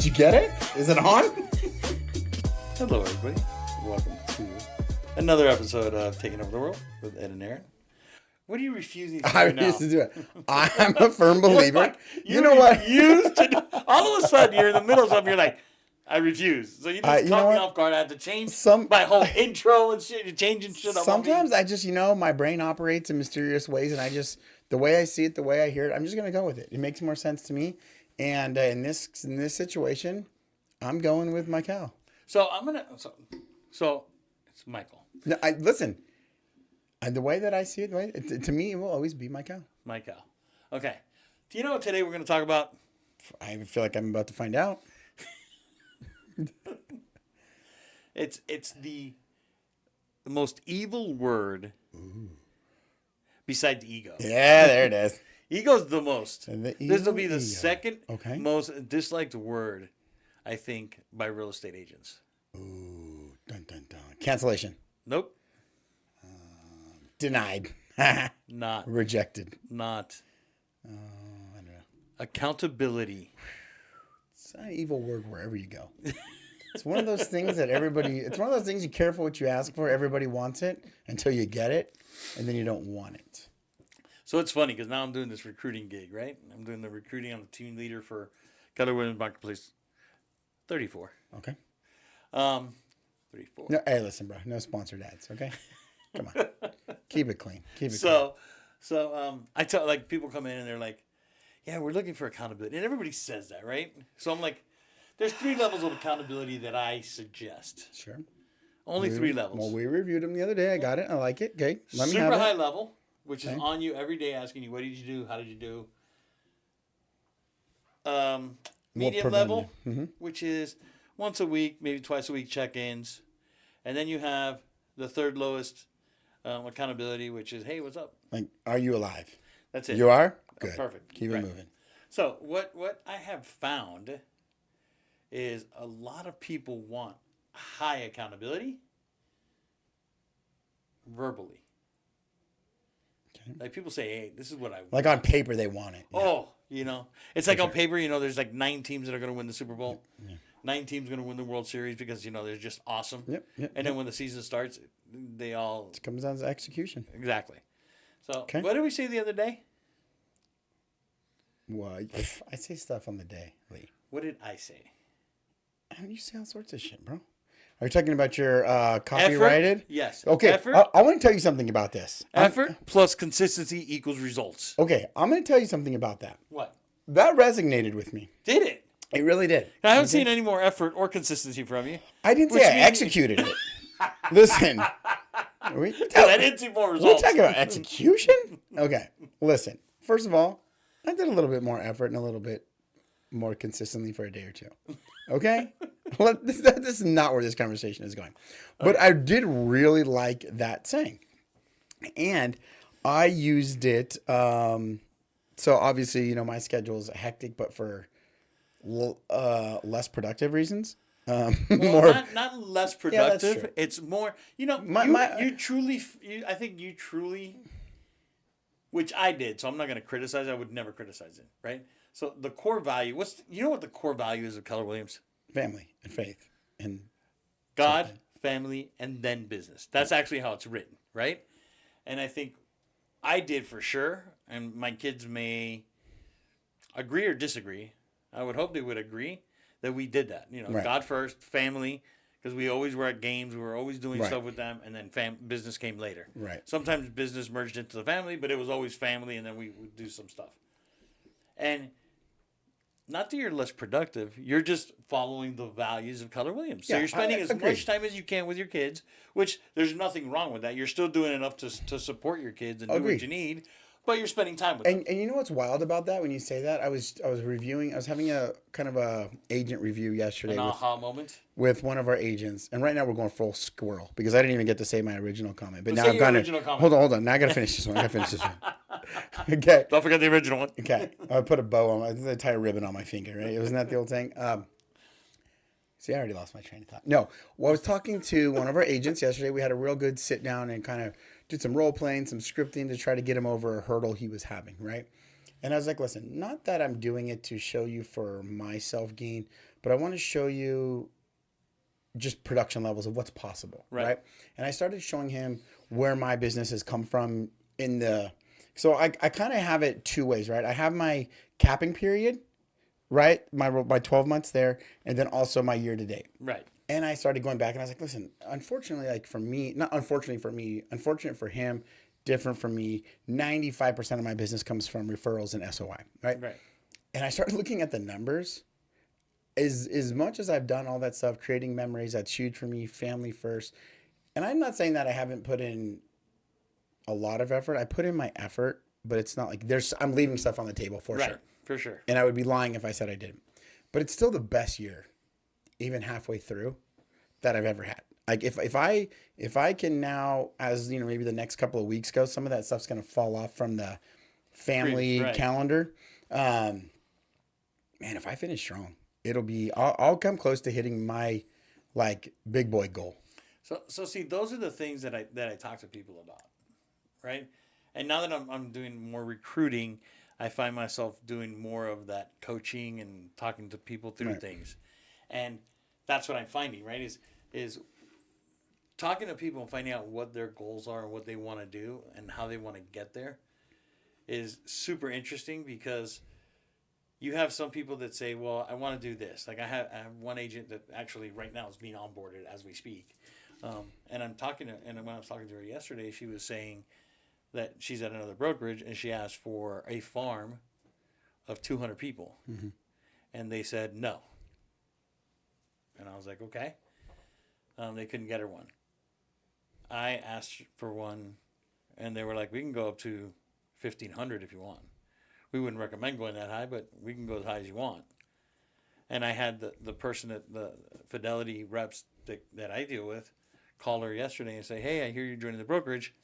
you get it? Is it on? Hello, everybody. Welcome to another episode of Taking Over the World with Ed and Aaron. What are you refusing to do I now? refuse to do it. I'm a firm believer. You know what? All of a sudden, you're in the middle of something. You're like, I refuse. So you just caught me off guard. I had to change my whole intro and shit. You're changing shit up. Sometimes I just, my brain operates in mysterious ways, and the way I see it, the way I hear it, I'm just gonna go with it. It makes more sense to me. And in this situation, I'm going with my cow. So So it's Michael. No, listen. The way that I see it, to me, it will always be my cow. My cow. Okay. Do you know what today we're going to talk about? I feel like I'm about to find out. It's the most evil word besides ego. Yeah, there it is. Ego's the most. This will be the ego. second most disliked word, I think, by real estate agents. Ooh, dun dun dun. Cancellation. Nope. Denied. Not. Rejected. Not. I don't know. Accountability. It's an evil word wherever you go. It's one of those things that it's one of those things you careful what you ask for. Everybody wants it until you get it, and then you don't want it. So it's funny because now I'm doing this recruiting gig, right? I'm doing the recruiting. I'm the team leader for Keller Williams Marketplace 34. Okay. 34. No, hey, listen, bro. No sponsored ads, okay? Come on. Keep it clean. Keep it clean. I tell, people come in and they're like, yeah, we're looking for accountability. And everybody says that, right? So I'm like, there's 3 levels of accountability that I suggest. Sure. Only 3 levels. Well, we reviewed them the other day. I got it. I like it. Okay. Let me have it. Super high level, which is on you every day asking you, what did you do? How did you do? Medium level, which is once a week, maybe twice a week check-ins. And then you have the third lowest accountability, which is, hey, what's up? Like, are you alive? That's it. You are? Good. Perfect. Keep it moving. So what I have found is a lot of people want high accountability verbally. Okay. Like people say, hey, this is what I want. Like on paper, they want it. Yeah. Oh, it's like on paper, there's like 9 teams that are going to win the Super Bowl. Yeah. 9 teams going to win the World Series because, they're just awesome. Yep. And then when the season starts, they all... It comes down to execution. Exactly. So, What did we say the other day? Well, I say stuff on the day, Lee. What did I say? You say all sorts of shit, bro. Are you talking about your copyrighted? Effort? Yes. Okay. Effort? I want to tell you something about this. Effort plus consistency equals results. Okay. I'm going to tell you something about that. What? That resonated with me. Did it? It really did. I haven't seen any more effort or consistency from you. I didn't say I executed it. Listen. I didn't see more results. We're talking about execution? Okay. Listen. First of all, I did a little bit more effort and a little bit more consistently for a day or two. Okay? This is not where this conversation is going. But I did really like that saying. And I used it. So obviously, my schedule is hectic, but for less productive reasons. Not less productive. Yeah, that's true. It's more, I think you truly, which I did, so I'm not going to criticize. I would never criticize it, right? So the core value, what the core value is of Keller Williams? Family and faith and God, family, and then business. That's actually how it's written, right? And I think I did for sure, and my kids may agree or disagree. I would hope they would agree that we did that. Right. God first, family, because we always were at games. We were always doing stuff with them, and then business came later. Right. Sometimes business merged into the family, but it was always family, and then we would do some stuff. And not that you're less productive, you're just following the values of Keller Williams. So you're spending as much time as you can with your kids, which there's nothing wrong with that. You're still doing enough to support your kids and do what you need, but you're spending time with them. And you know what's wild about that when you say that? I was having a kind of a agent review yesterday. An aha moment? With one of our agents. And right now we're going full squirrel because I didn't even get to say my original comment. But now I've gone hold on. Now I got to finish this one. Okay. Don't forget the original one. Okay. I put a bow on I tie a ribbon on my finger, right? Wasn't that the old saying? See, I already lost my train of thought. No. Well, I was talking to one of our agents yesterday. We had a real good sit down and kind of did some role playing, some scripting to try to get him over a hurdle he was having, right? And I was like, listen, not that I'm doing it to show you for my self gain, but I want to show you just production levels of what's possible, right? And I started showing him where my business has come from in the. So I kind of have it two ways, right? I have my capping period, right? My 12 months there, and then also my year to date. Right. And I started going back, and I was like, listen, unfortunately, like for me, not unfortunately for me, unfortunate for him, different for me, 95% of my business comes from referrals and SOI, right? Right. And I started looking at the numbers. As much as I've done all that stuff, creating memories, that's huge for me, family first. And I'm not saying that I haven't put in a lot of effort. I put in my effort, but it's not like I'm leaving stuff on the table for sure. For sure. And I would be lying if I said I didn't. But it's still the best year, even halfway through, that I've ever had. Like if I can now, as you know, maybe the next couple of weeks go, some of that stuff's gonna fall off from the family calendar. Man, if I finish strong, it'll be I'll come close to hitting my like big boy goal. So see, those are the things that I talk to people about, right? And now that I'm doing more recruiting, I find myself doing more of that coaching and talking to people through things, and that's what I'm finding, right? Is talking to people and finding out what their goals are and what they want to do and how they want to get there is super interesting, because you have some people that say, well, I want to do this. Like I have one agent that actually right now is being onboarded as we speak. And when I was talking to her yesterday, she was saying that she's at another brokerage and she asked for a farm of 200 people. Mm-hmm. And they said no. And I was like, okay. They couldn't get her one. I asked for one, and they were like, we can go up to 1,500 if you want. We wouldn't recommend going that high, but we can go as high as you want. And I had the person at the Fidelity reps that I deal with call her yesterday and say, hey, I hear you're joining the brokerage.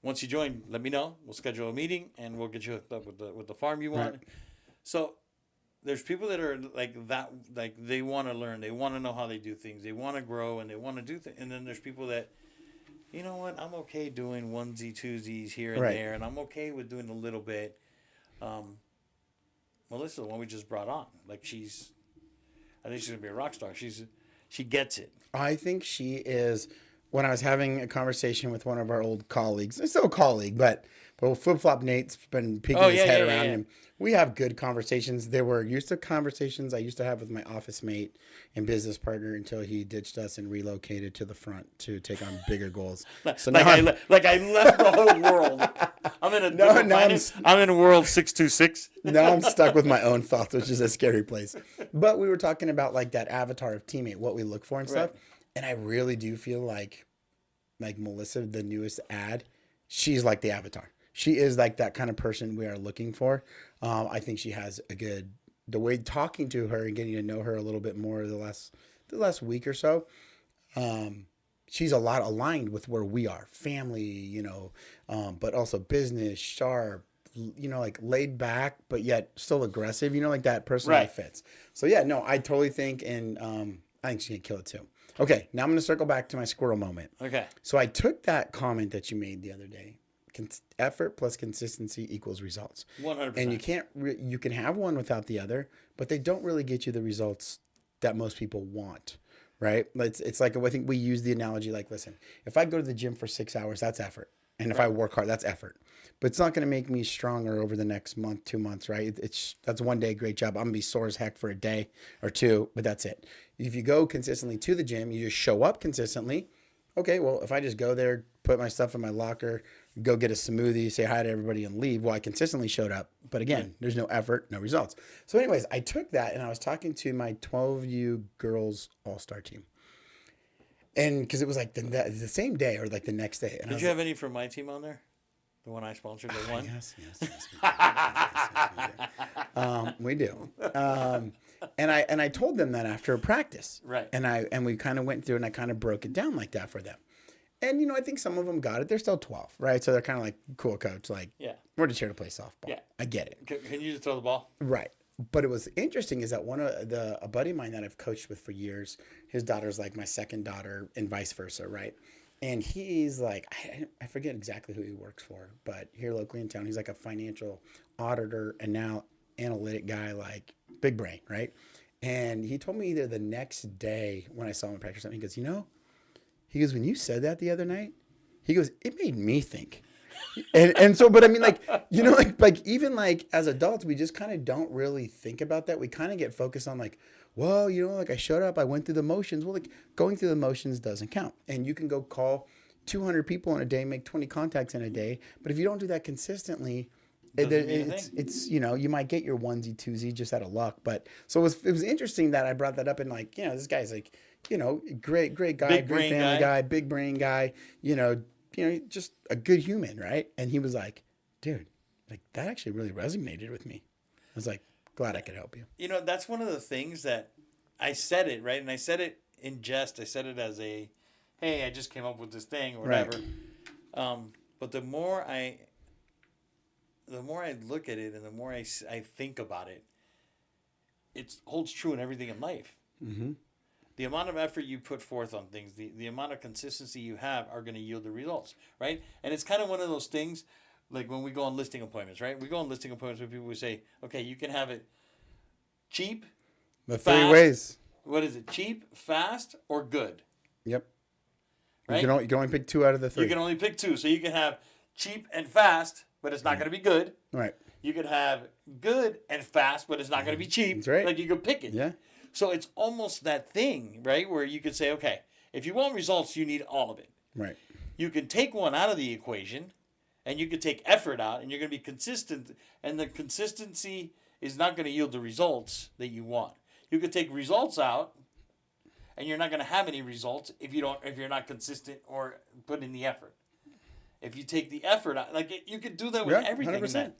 Once you join, let me know. We'll schedule a meeting, and we'll get you hooked up with the farm you want. Right. So there's people that are like that, like they want to learn. They want to know how they do things. They want to grow, and they want to do things. And then there's people that, you know what, I'm okay doing onesie, twosies here and there, and I'm okay with doing a little bit. Melissa, the one we just brought on, like I think she's going to be a rock star. She gets it. I think she is. When I was having a conversation with one of our old colleagues, it's still a colleague, but Flip Flop Nate's been peeking his head around him. We have good conversations. There were used to conversations I used to have with my office mate and business partner until he ditched us and relocated to the front to take on bigger goals. So I left the whole world. I'm in world 626. Now I'm stuck with my own thoughts, which is a scary place. But we were talking about like that avatar of teammate, what we look for and stuff. And I really do feel like Melissa, the newest ad, she's like the avatar. She is like that kind of person we are looking for. I think she has the way talking to her and getting to know her a little bit more the last week or so. She's a lot aligned with where we are, family, but also business, sharp, like laid back, but yet still aggressive, like that personality fits. So yeah, no, I totally think, and I think she can kill it too. Okay, now I'm going to circle back to my squirrel moment. Okay. So I took that comment that you made the other day. Effort plus consistency equals results. 100%. And you can have one without the other, but they don't really get you the results that most people want, right? It's like, I think we use the analogy like, listen, if I go to the gym for 6 hours, that's effort. And if I work hard, that's effort. But it's not going to make me stronger over the next month, 2 months, right? That's one day, great job. I'm going to be sore as heck for a day or two, but that's it. If you go consistently to the gym, you just show up consistently. Okay, well, if I just go there, put my stuff in my locker, go get a smoothie, say hi to everybody and leave, well, I consistently showed up. But again, there's no effort, no results. So anyways, I took that and I was talking to my 12U girls all-star team. And because it was like the same day or like the next day. And Did you have any from my team on there? The one I sponsored, the one? Yes, we do. And I told them that after a practice. Right. And we kind of went through and I kind of broke it down like that for them. And, I think some of them got it. They're still 12, right? So they're kind of like, cool, coach. Like, we're just here to play softball. Yeah. I get it. Can you just throw the ball? Right. But it was interesting is that a buddy of mine that I've coached with for years, his daughter's like my second daughter and vice versa, right? And he's like, I forget exactly who he works for, but here locally in town, he's like a financial auditor and now analytic guy, like big brain, right? And he told me either the next day when I saw him in practice, something, he goes, he goes, when you said that the other night, he goes, it made me think. And so, but I mean, like, like even like as adults, we just kind of don't really think about that. We kind of get focused on like, well, like I showed up, I went through the motions. Well, like going through the motions doesn't count. And you can go call 200 people in a day, make 20 contacts in a day. But if you don't do that consistently, it's you might get your onesie, twosie just out of luck. But so it was interesting that I brought that up and like, this guy's like, great guy, Big great brain family guy. guy, big brain guy, just a good human, right? And he was like, dude, like that actually really resonated with me. I was like, glad I could help you. That's one of the things that I said it, right? And I said it in jest. I said it as a, hey, I just came up with this thing or whatever. Right. But the more I look at it and the more I think about it, it holds true in everything in life. Mm-hmm. The amount of effort you put forth on things, the amount of consistency you have are going to yield the results, right? And it's kind of one of those things, like when we go on listing appointments, right? We go on listing appointments with people who say, okay, you can have it cheap, the fast, 3 ways. What is it? Cheap, fast, or good? Yep. Right? You can only pick 2 out of the 3. You can only pick 2. So you can have cheap and fast, but it's not going to be good. Right. You could have good and fast, but it's not going to be cheap. That's right. Like you could pick it. Yeah. So it's almost that thing, right, where you could say, okay, if you want results, you need all of it. Right. You can take one out of the equation, and you can take effort out, and you're going to be consistent, and the consistency is not going to yield the results that you want. You could take results out, and you're not going to have any results if you're not consistent or put in the effort. If you take the effort out, like you could do that with everything. 100%.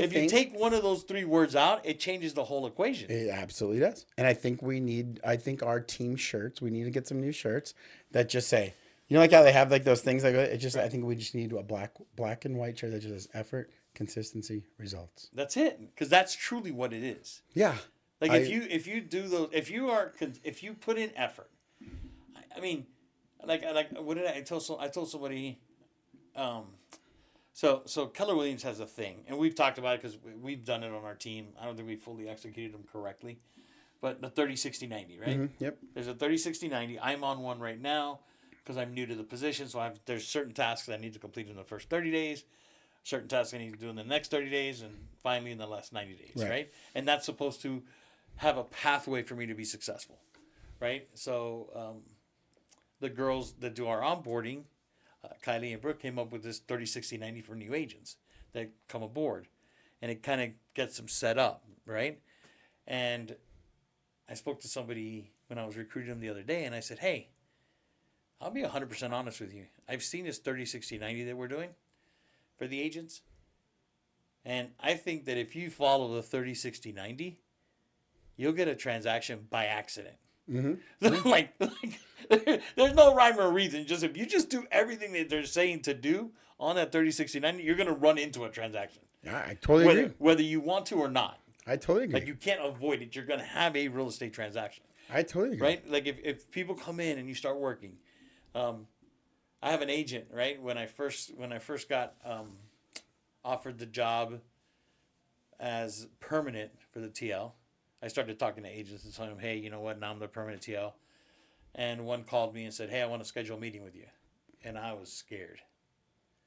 If you take one of those 3 words out, it changes the whole equation. It absolutely does. And I think our team shirts, we need to get some new shirts that just say, like how they have like those things like it just, I think we just need a black and white shirt that just says effort, consistency, results. That's it. Because that's truly what it is. Yeah. Like if you do those, if you put in effort, I mean, like what did I told somebody, so Keller Williams has a thing, and we've talked about it because we've done it on our team. I don't think we fully executed them correctly, but the 30-60-90, right? Mm-hmm. Yep. There's a 30-60-90. I'm on one right now because I'm new to the position, so there's certain tasks I need to complete in the first 30 days, certain tasks I need to do in the next 30 days, and finally in the last 90 days, right? And that's supposed to have a pathway for me to be successful, right? So the girls that do our onboarding, Kylie and Brooke, came up with this 30-60-90 for new agents that come aboard. And it kind of gets them set up, right? And I spoke to somebody when I was recruiting them the other day, and I said, hey, I'll be 100% honest with you. I've seen this 30-60-90 that we're doing for the agents. And I think that if you follow the 30-60-90, you'll get a transaction by accident. Mm-hmm. like there's no rhyme or reason. Just if you just do everything that they're saying to do on that 30-60-90, you're going to run into a transaction. Yeah, I totally agree. Whether you want to or not. I totally agree. Like you can't avoid it. You're going to have a real estate transaction. I totally agree. Right? Like if people come in and you start working, I have an agent. Right? When I first got offered the job as permanent for the TL. I started talking to agents and telling them, hey, you know what? Now I'm the permanent TL. And one called me and said, hey, I want to schedule a meeting with you. And I was scared.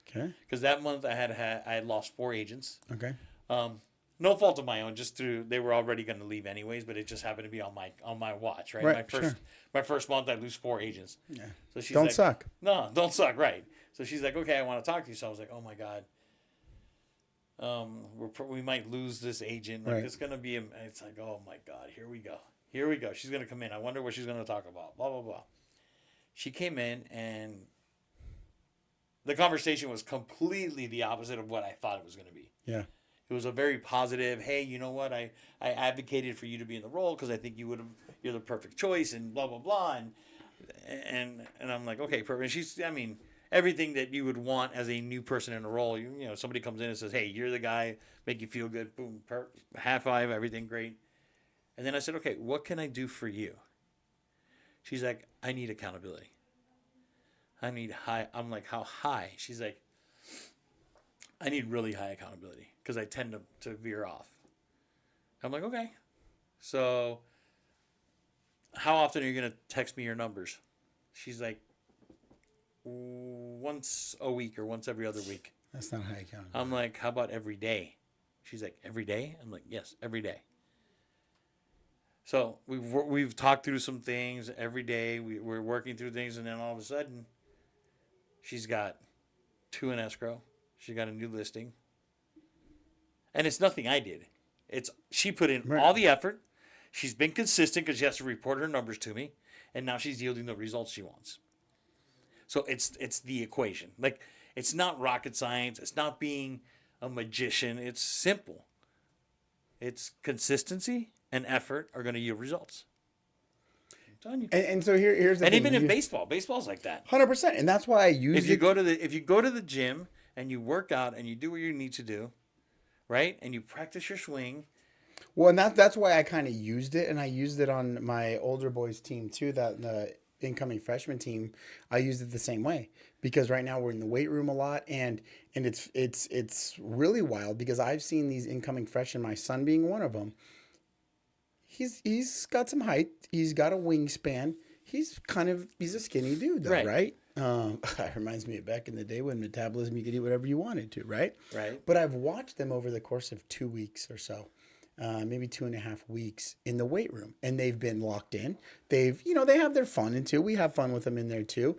Okay. Because that month I had lost 4 agents. Okay. No fault of my own, just through they were already going to leave anyways, but it just happened to be on my watch, right? Right. My first month I lose 4 agents. Yeah. So she's don't suck. No, don't suck, right? So she's like, okay, I want to talk to you. So I was like, oh my God. We might lose this agent. Like right. It's gonna be. It's like, oh my God, here we go. She's gonna come in. I wonder what she's gonna talk about. Blah blah blah. She came in and the conversation was completely the opposite of what I thought it was gonna be. Yeah. It was a very positive. Hey, you know what? I advocated for you to be in the role because I think you're the perfect choice and blah blah blah and I'm like, okay, perfect. And everything that you would want as a new person in a role. You know, somebody comes in and says, hey, you're the guy, make you feel good, boom, high five, everything great. And then I said, okay, what can I do for you? She's like, I need accountability. I need high. I'm like, how high? She's like, I need really high accountability because I tend to veer off. I'm like, okay. So, how often are you going to text me your numbers? She's like, once a week or once every other week. That's not high accountability. I'm like, how about every day? She's like, every day? I'm like, yes, every day. So we've talked through some things every day. We're working through things, and then all of a sudden, she's got 2 in escrow. She got a new listing, and it's nothing I did. It's she put in all the effort. She's been consistent because she has to report her numbers to me, and now she's yielding the results she wants. So it's the equation. Like, it's not rocket science. It's not being a magician. It's simple. It's consistency and effort are going to yield results. I'm telling you. And so here's the and thing. even in baseball's like that. 100%, and that's why I use if you go to the gym and you work out and you do what you need to do, right, and you practice your swing. Well, and that's why I kind of used it, and I used it on my older boys team too. That the incoming freshman team, I used it the same way because right now we're in the weight room a lot, and it's really wild because I've seen these incoming freshmen. My son being one of them. He's got some height. He's got a wingspan. He's a skinny dude though, right? That reminds me of back in the day when metabolism, you could eat whatever you wanted to, right? Right. But I've watched them over the course of 2 weeks or so, maybe 2.5 weeks in the weight room, and they've been locked in. They have their fun into. We have fun with them in there too,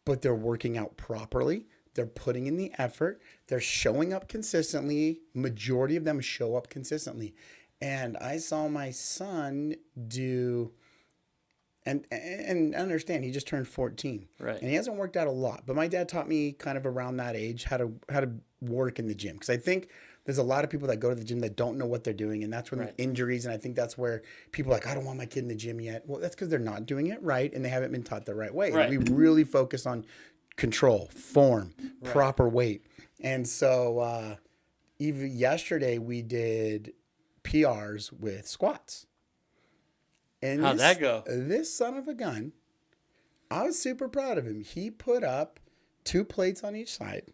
but they're working out properly. They're putting in the effort. They're showing up consistently. Majority of them show up consistently. And I saw my son do, and understand he just turned 14, right? And he hasn't worked out a lot. But my dad taught me kind of around that age how to work in the gym, because I think there's a lot of people that go to the gym that don't know what they're doing, and that's when the injuries. And I think that's where people are like, I don't want my kid in the gym yet. Well, that's because they're not doing it right, and they haven't been taught the right way. Right. And we really focus on control, form, proper weight, and so even yesterday we did PRs with squats. And how'd that go? This son of a gun, I was super proud of him. He put up 2 plates on each side.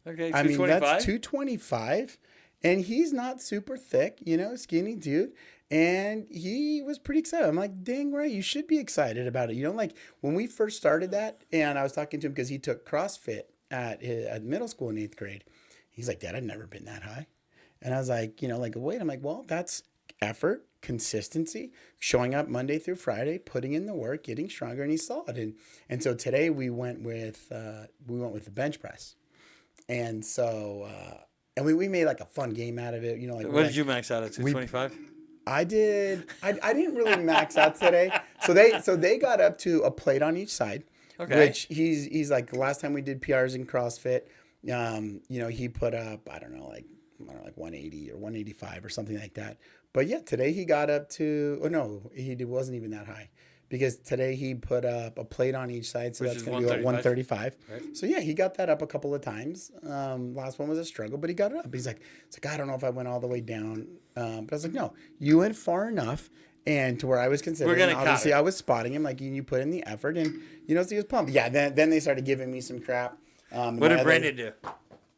Okay, 225? I mean, that's 225. And he's not super thick, skinny dude. And he was pretty excited. I'm like, dang right, you should be excited about it. Like when we first started that, and I was talking to him because he took CrossFit at middle school in 8th grade. He's like, Dad, I've never been that high. And I was like, wait. I'm like, well, that's effort, consistency, showing up Monday through Friday, putting in the work, getting stronger, and he saw it. And so today we went with the bench press, and so and we made like a fun game out of it. What did you max out at 225? I did. I didn't really max out today. So they got up to a plate on each side. Okay. Which he's like, the last time we did PRs in CrossFit, he put up, I don't know, like 180 or 185 or something like that. But yeah, today he got up to, wasn't even that high, because today he put up a plate on each side. So that's going to be at 135. Right. So yeah, he got that up a couple of times. Last one was a struggle, but he got it up. It's like, I don't know if I went all the way down. But I was like, no, you went far enough. And to where I was considering, obviously I was spotting him, like you put in the effort, and so he was pumped. Yeah, then they started giving me some crap. What did Brandon do?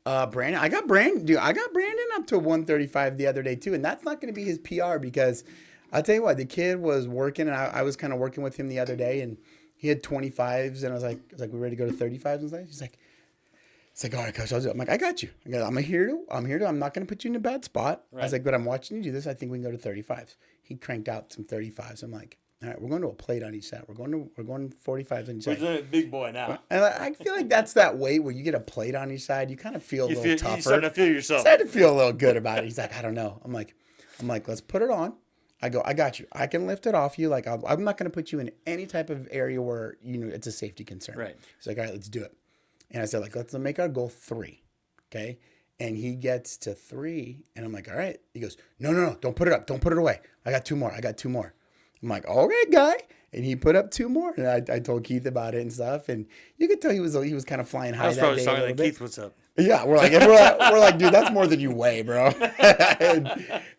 I got Brandon up to 135 the other day too, and that's not going to be his PR, because I'll tell you what, the kid was working, and I was kind of working with him the other day, and he had 25s, and I was like, we ready to go to 35s and stuff? He's like, all right, coach, I'll do it. I'm like, I got you. I'm here to. I'm not going to put you in a bad spot. Right. I was like, but I'm watching you do this. I think we can go to 35s. He cranked out some 35s. I'm like, all right, we're going to a plate on each side. We're going 45s on each side. We're a big boy now. And I feel like that's that weight where you get a plate on each side. You kind of feel a little tougher. You start to feel yourself. Start to feel a little good about it. He's like, I don't know. I'm like, let's put it on. I go, I got you. I can lift it off you. Like, I'm not going to put you in any type of area where it's a safety concern. Right. He's like, all right, let's do it. And I said, like, let's make our goal 3. Okay. And he gets to 3, and I'm like, all right. He goes, no, don't put it up. Don't put it away. I got 2 more. I'm like, all right, guy. And he put up 2 more. And I told Keith about it and stuff. And you could tell he was kind of flying high. I was probably talking like, Keith, what's up? Yeah, we're like, dude, that's more than you weigh, bro.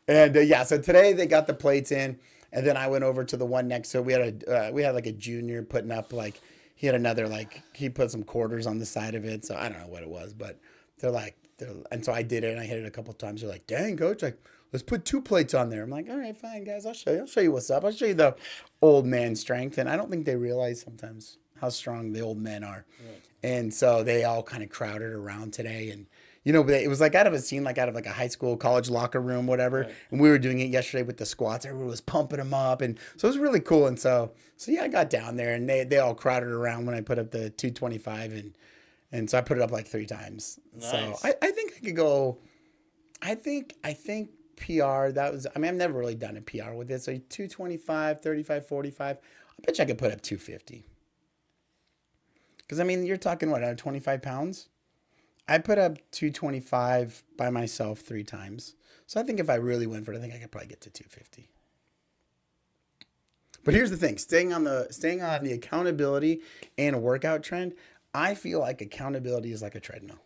and yeah, so today they got the plates in, and then I went over to the one next. So we had like a junior putting up like he had another, like, he put some quarters on the side of it. So I don't know what it was, but and so I did it and I hit it a couple of times. They're like, dang, coach, like, let's put 2 plates on there. I'm like, all right, fine, guys. I'll show you what's up. I'll show you the old man strength. And I don't think they realize sometimes how strong the old men are. Right. And so they all kind of crowded around today. And, it was like out of a high school, college locker room, whatever. Right. And we were doing it yesterday with the squats. Everyone was pumping them up. And so it was really cool. And so yeah, I got down there and they all crowded around when I put up the 225. And so I put it up like 3 times. Nice. So I think I could go, I think PR, I've never really done a PR with it. So 225, 35, 45. I bet you I could put up 250. Because, you're talking, what, 25 pounds? I put up 225 by myself 3 times. So I think if I really went for it, I think I could probably get to 250. But here's the thing. Staying on the accountability and workout trend, I feel like accountability is like a treadmill.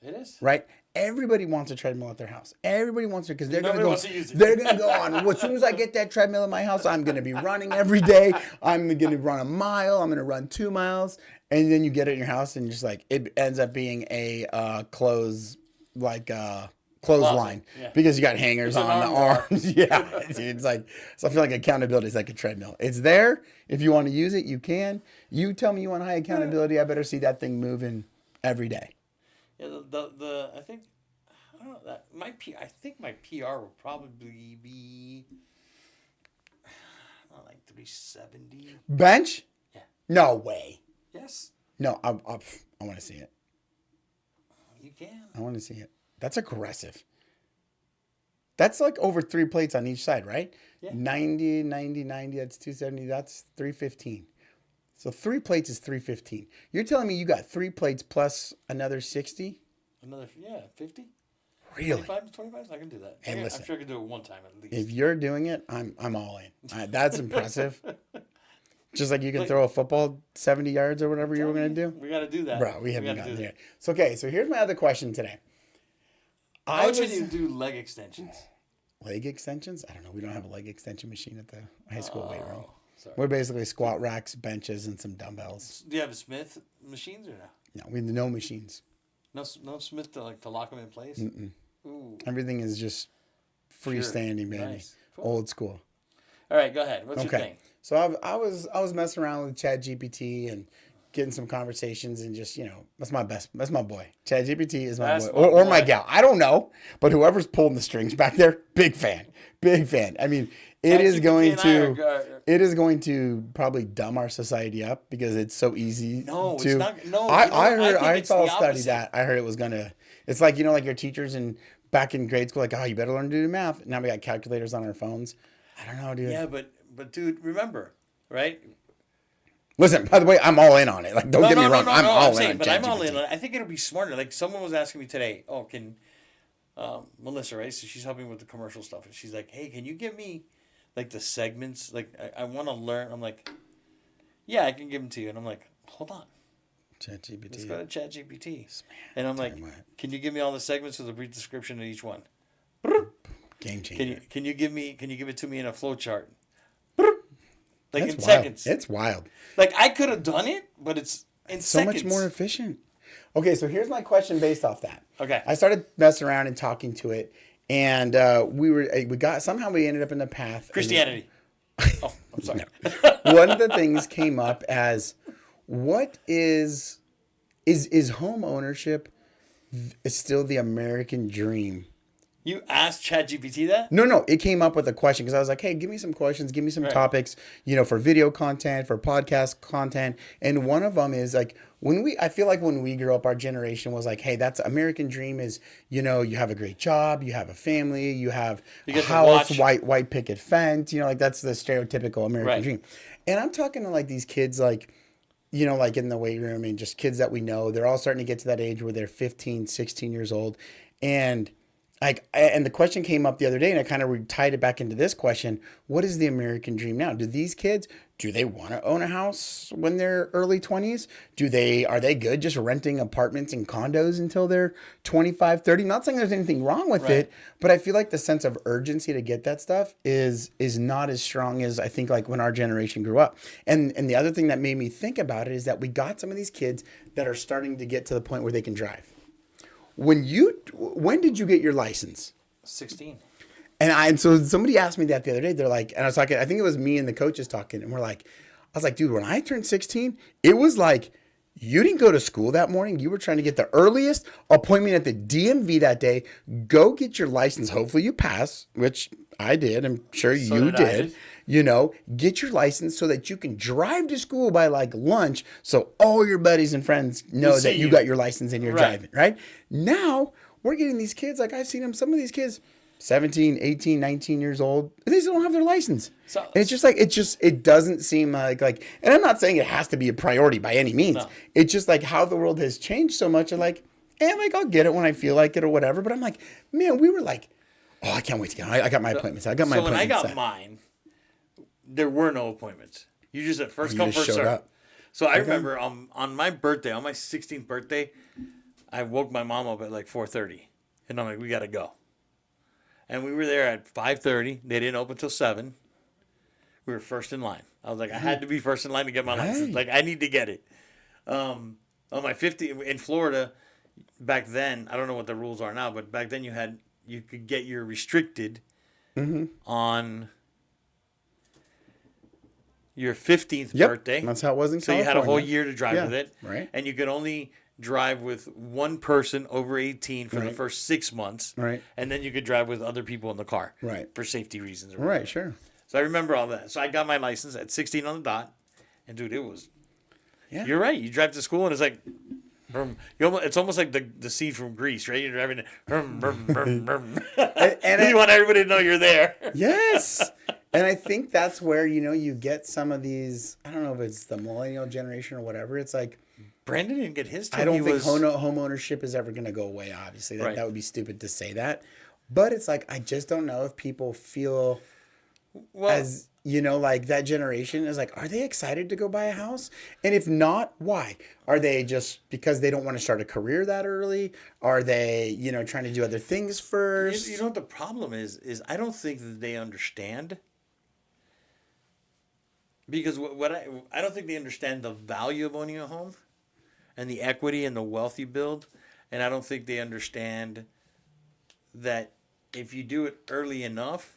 It is. Right? Everybody wants a treadmill at their house. Everybody wants it because they're going to go on. Well, as soon as I get that treadmill in my house, I'm going to be running every day. I'm going to run a mile. I'm going to run 2 miles. And then you get it in your house and just like it ends up being a clothesline because you got hangers on the arms. Yeah. It's like, so I feel like accountability is like a treadmill. It's there. If you want to use it, you can. You tell me you want high accountability, I better see that thing moving every day. Yeah, I think I don't know that I think my PR will probably be like 370 bench. Yeah. No way. Yes. No, I want to see it. You can. I want to see it. That's aggressive. That's like over 3 plates on each side, right? Yeah. 90, that's 270, that's 315. So 3 plates is 315. You're telling me you got 3 plates plus another 60? 50. Really? 25 to 25? I can do that. Hey, listen, I'm sure I can do it one time at least. If you're doing it, I'm all in. That's impressive. Just like you can throw a football 70 yards or whatever you were going to do. We got to do that. Bro, we haven't gotten there. So, okay, so here's my other question today. How much do you do leg extensions? Leg extensions? I don't know. We don't have a leg extension machine at the high school weight room. Sorry. We're basically squat racks, benches, and some dumbbells. Do you have Smith machines or no? No, we have no machines. No Smith to lock them in place? Mm-mm. Ooh. Everything is just freestanding, baby. Nice. Cool. Old school. All right, go ahead. What's your thing? So I was messing around with ChatGPT and getting some conversations and just, that's my boy. ChatGPT is my boy. Or my gal. I don't know. But whoever's pulling the strings back there, big fan. Big fan. It is going to probably dumb our society up because it's so easy. No, it's not. No, I saw a study that I heard it was gonna. It's like like your teachers back in grade school, like, oh, you better learn to do math. Now we got calculators on our phones. I don't know, dude. Yeah, but dude, remember, right? Listen, by the way, I'm all in on it. Like, don't get me wrong, I'm all in on it. I'm all in on it. I think it'll be smarter. Like, someone was asking me today, can Melissa, right? So she's helping with the commercial stuff, and she's like, hey, can you give me like the segments? Like, I want to learn. I'm like, yeah, I can give them to you. And I'm like, hold on. ChatGPT. Let's go to ChatGPT. And I'm like, can you give me all the segments with a brief description of each one? Game changer. Can you give it to me in a flow chart? Like That's in wild. seconds. It's wild. Like I could have done it, but it's in so seconds. much more efficient. Okay, so here's my question based off that. Okay. I started messing around and talking to it, and we ended up in the path. Christianity. Oh, I'm sorry. One of the things came up as, what is home ownership is still the American dream? You asked ChatGPT that? No. It came up with a question because I was like, hey, give me some questions, give me some topics, for video content, for podcast content. And one of them is like, I feel like when we grew up, our generation was like, hey, that's American dream is, you have a great job, you have a family, you have a house, white picket fence, like that's the stereotypical American dream. And I'm talking to like these kids, like, like in the weight room and just kids that we know, they're all starting to get to that age where they're 15, 16 years old. And And the question came up the other day, and I kind of tied it back into this question. What is the American dream now? Do these kids, do they want to own a house when they're early 20s? Are they good just renting apartments and condos until they're 25, 30? Not saying there's anything wrong with it, but I feel like the sense of urgency to get that stuff is not as strong as I think like when our generation grew up. And the other thing that made me think about it is that we got some of these kids that are starting to get to the point where they can drive. When did you get your license? 16. And so somebody asked me that the other day. They're like, and I was talking, I think it was me and the coaches talking, and I was like, dude, when I turned 16, it was like, you didn't go to school that morning. You were trying to get the earliest appointment at the DMV that day. Go get your license. Hopefully you pass, which I did. I'm sure you did. Get your license so that you can drive to school by like lunch. So all your buddies and friends know that you got your license and you're driving, right? Now we're getting these kids, like I've seen them, some of these kids, 17, 18, 19 years old, they still don't have their license. So, and it's just like, it doesn't seem like, and I'm not saying it has to be a priority by any means. No. It's just like how the world has changed so much. And I'll get it when I feel like it or whatever. But I'm like, man, we were like, oh, I can't wait to get I got my appointments. I got my appointments. So when I got mine, there were no appointments. You just said first come, first serve. So I remember on my birthday, on my 16th birthday, I woke my mom up at like 4:30. And I'm like, we got to go. And we were there at 5:30. They didn't open till 7. We were first in line. I was like, I had to be first in line to get my license. Like, I need to get it. On my 50 in Florida, back then, I don't know what the rules are now, but back then you could get your restricted on your 15th birthday. That's how it was in California. So you had a whole year to drive with it. Right. And you could only drive with one person over 18 for the first 6 months. Right. And then you could drive with other people in the car. Right. For safety reasons. Right, sure. So I remember all that. So I got my license at 16 on the dot. And dude, it was... Yeah. You're right. You drive to school and it's like... It's almost like the scene from Grease, right? You're driving it. And you want everybody to know you're there. Yes. And I think that's where, you get some of these... I don't know if it's the millennial generation or whatever. It's like... Brandon didn't get his. I don't think home ownership is ever going to go away, obviously. That would be stupid to say that. But it's like, I just don't know if people feel as, like that generation is like, are they excited to go buy a house? And if not, why? Are they just because they don't want to start a career that early? Are they, trying to do other things first? You know what the problem is I don't think that they understand. Because I don't think they understand the value of owning a home. And the equity and the wealth you build. And I don't think they understand that if you do it early enough,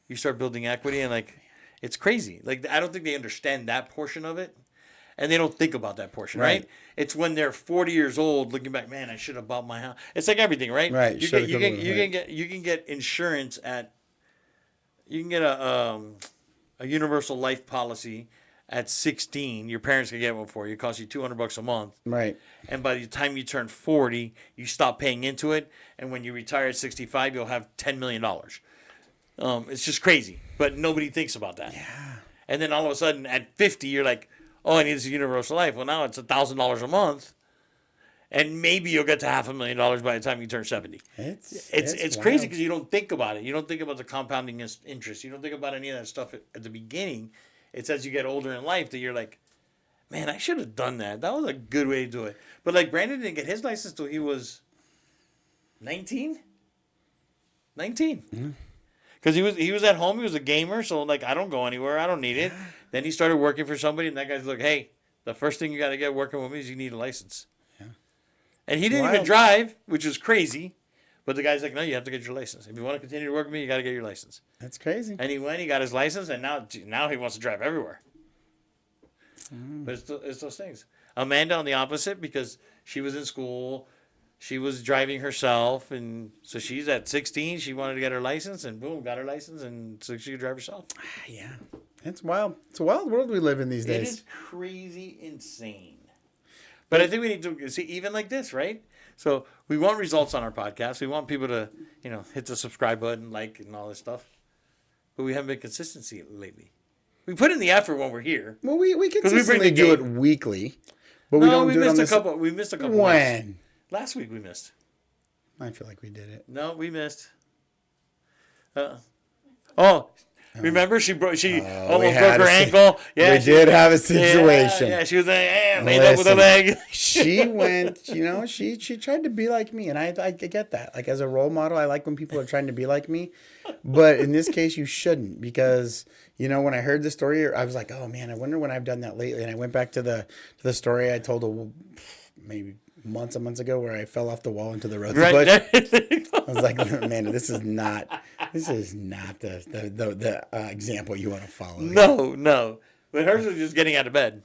you start building equity. And, it's crazy. I don't think they understand that portion of it. And they don't think about that portion, right? It's when they're 40 years old looking back, man, I should have bought my house. It's like everything, right? Right. You can get insurance you can get a universal life policy at 16, your parents can get one for you. It costs you $200 a month. Right. And by the time you turn 40, you stop paying into it. And when you retire at 65, you'll have $10 million. It's just crazy. But nobody thinks about that. Yeah. And then all of a sudden at 50, you're like, oh, I need this universal life. Well, now it's $1,000 a month. And maybe you'll get to $500,000 by the time you turn 70. It's crazy because you don't think about it. You don't think about the compounding interest. You don't think about any of that stuff at the beginning. It's as you get older in life that you're like, man, I should have done that. That was a good way to do it. But Brandon didn't get his license till he was 19. 19. Because he was at home. He was a gamer. So I don't go anywhere. I don't need it. Then he started working for somebody. And that guy's like, hey, the first thing you got to get working with me is you need a license. Yeah. And he didn't even drive, which was crazy. But the guy's like, no, you have to get your license. If you want to continue to work with me, you got to get your license. That's crazy. And he went, he got his license, and now he wants to drive everywhere. But it's those things. Amanda on the opposite, because she was in school, she was driving herself, and so she's at 16, she wanted to get her license, and boom, got her license, and so she could drive herself. Yeah. It's wild. It's a wild world we live in these days. It is crazy insane. But I think we need to see, even like this, right? So we want results on our podcast. We want people to, hit the subscribe button, and all this stuff. But we haven't been consistency lately. We put in the effort when we're here. Well, we consistently do it weekly, but we don't do it on this. We missed a couple. When? Last week we missed. I feel like we did it. No, we missed. Oh, remember she almost broke her ankle. Yeah, we did have a situation. Yeah, she was laid up with her leg. She went. She tried to be like me, and I get that. Like as a role model, I like when people are trying to be like me, but in this case, you shouldn't because when I heard the story, I was like, oh man, I wonder when I've done that lately. And I went back to the story I told maybe months ago where I fell off the wall into the rose bush. I was like, man, this is not the example you want to follow. No. But hers was just getting out of bed.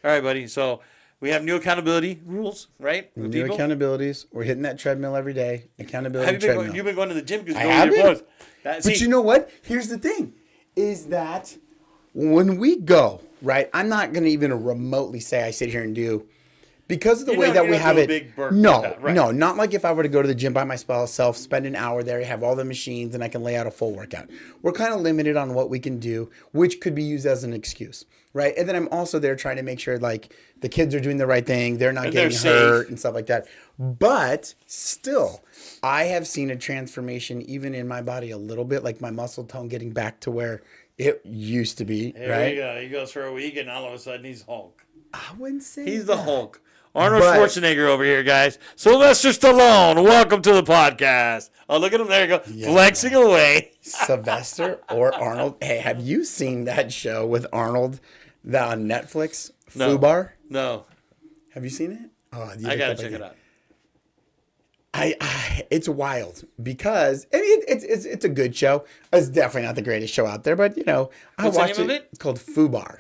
All right, buddy. So we have new accountability rules, right? New accountabilities. We're hitting that treadmill every day. Accountability treadmill. You've been going to the gym because I have been. But you know what? Here's the thing, is that when we go, right, I'm not going to even remotely say I sit here and do. Because of the way that we have it, no, not like if I were to go to the gym by myself, spend an hour there, have all the machines, and I can lay out a full workout. We're kind of limited on what we can do, which could be used as an excuse, right? And then I'm also there trying to make sure like the kids are doing the right thing, they're not getting hurt and stuff like that. But still, I have seen a transformation even in my body a little bit, like my muscle tone getting back to where it used to be. There you go. He goes for a week, and all of a sudden he's Hulk. I wouldn't say he's the Hulk. Arnold Schwarzenegger over here, guys. Sylvester Stallone, welcome to the podcast. Oh, look at him. There you go. Yeah. Flexing away. Sylvester or Arnold. Hey, have you seen that show with Arnold on Netflix? No. Fubar? No. Have you seen it? Oh, I got to check it out. It's wild because it's a good show. It's definitely not the greatest show out there, but I watched it. It's called Fubar.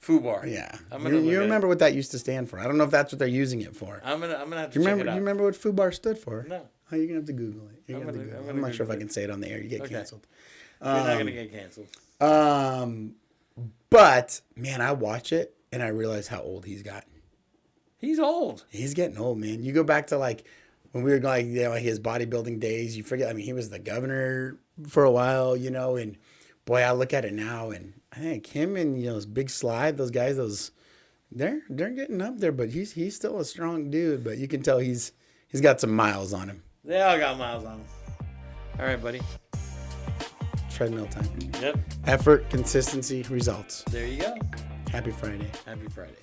Fubar. Yeah. You remember what that used to stand for. I don't know if that's what they're using it for. I'm gonna have to check it out. You remember what Fubar stood for? No. Oh, you're going to have to Google it. I'm not sure if I can say it on the air. You get canceled. You're not going to get canceled. But, man, I watch it, and I realize how old he's gotten. He's old. He's getting old, man. You go back to, like, when we were going, his bodybuilding days, you forget, I mean, he was the governor for a while, and, boy, I look at it now, and I think him and, those Big Slide, those guys, they're getting up there, but he's still a strong dude, but you can tell he's got some miles on him. They all got miles on them. All right, buddy. Treadmill time. Yep. Effort, consistency, results. There you go. Happy Friday. Happy Friday.